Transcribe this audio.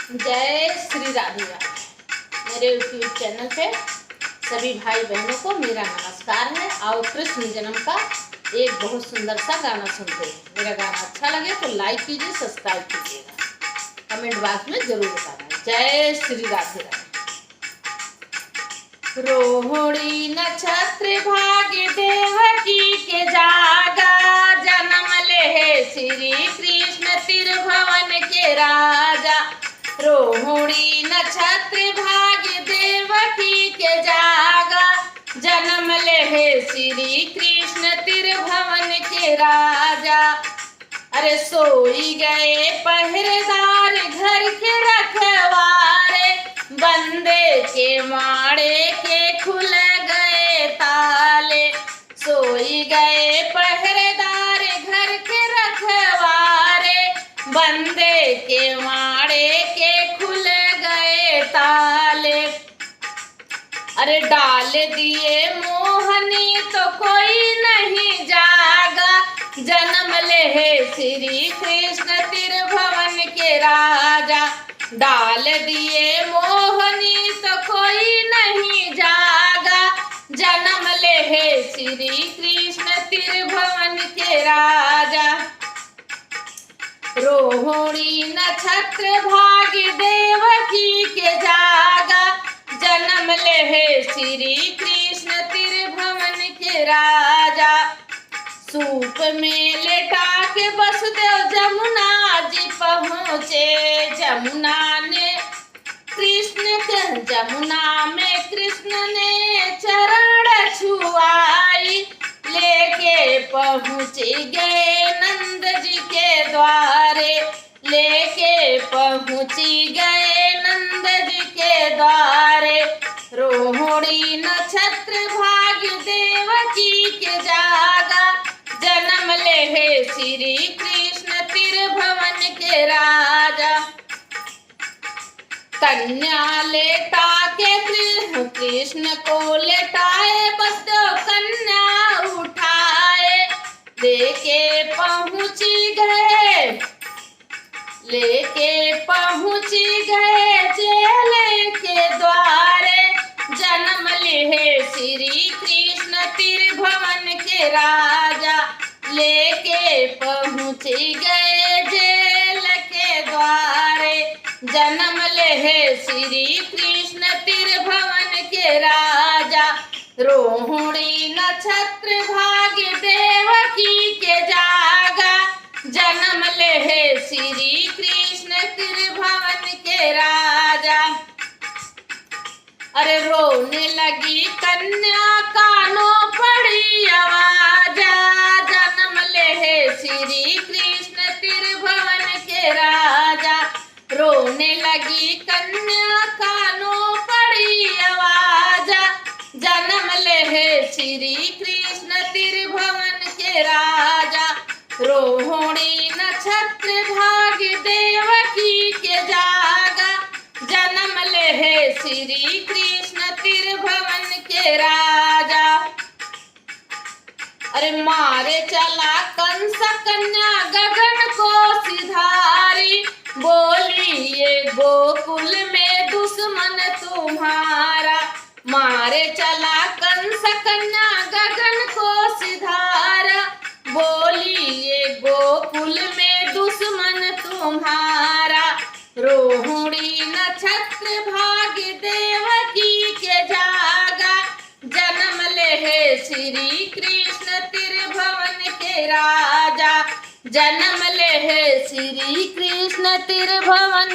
जय श्री राधे राधे। मेरे YouTube channel पे सभी भाई बहनों को मेरा नमस्कार है। आओ कृष्ण जन्म का एक बहुत सुंदर सा गाना सुनते हैं। मेरा गाना अच्छा लगे तो लाइक कीजिए, सब्सक्राइब कीजिएगा, कमेंट बॉक्स में जरूर बताना। जय श्री राधे राधे। रोहिणी नक्षत्र भाग्य देवकी के जागा, जन्म ले श्री कृष्ण त्रिभुवन के राजा। रोहिणी नक्षत्र भाग्य देवकी के जागा, जन्म ले श्री कृष्ण त्रिभुवन के राजा। अरे सोई गए पहरेदार घर के रखवारे, बंदे के माड़े के खुल गए ताले। सोई गए पहरेदार घर के रखवारे, बंदे के माड़े के खुल गए ताले। अरे डाल दिए मोहनी तो कोई नहीं जागा, जन्म ले श्री कृष्ण त्रिभुवन के राजा। डाल दिए मोहनी तो कोई नहीं जागा, जन्म ले श्री कृष्ण त्रिभुवन के राजा। रोहिणी नक्षत्र भाग्य देवकी के जागा, जन्म ले श्री कृष्ण त्रिभुवन के राजा। सूप में लेटा के वसुदेव जमुना जी पहुँचे, जमुना में कृष्ण ने चरण छुआई, लेके पहुँच गए नंद जी के द्वारे। लेके पहुँच गए नंद जी के द्वारे। रोहिणी नक्षत्र भाग्य देवकी के जागा, जन्म ले श्री कृष्ण त्रिभुवन के राजा। कन्या लेटा के कृष्ण को लेटाए, बस दो कन्या उठाए। लेके पहुँच गए जेल के द्वारे, जन्म ले श्री कृष्ण त्रिभुवन के राजा। लेके पहुँच गए जेल के द्वारे, जन्म ले श्री कृष्ण त्रिभुवन के राजा। रोहिणी नक्षत्र भाग्य देवकी के जागा, जन्म ले श्री कृष्ण त्रिभुवन के राजा। अरे रोने लगी कन्या कानों पड़ी आवाजा, जन्म ले श्री कृष्ण त्रिभुवन के राजा। रोने लगी कन्या कानों पड़ी आवाजा, जन्म ले श्री कृष्ण त्रिभुवन के राजा। रोहिणी नक्षत्र भाग्य देवकी के जागा, जन्म ले श्री कृष्ण त्रिभुवन के राजा। अरे मारे चला कंस कन्या गगन को सिधारी, बोली ये गोकुल में दुश्मन तुम्हारा। मारे चला कंस कन्या गगन को सिधारा, बोली ये गोकुल में दुश्मन तुम्हारा। रोहिणी नक्षत्र भाग्य देवकी के जागा, जन्म ले श्री कृष्ण त्रिभुवन के राजा। जन्म ले श्री कृष्ण त्रिभुवन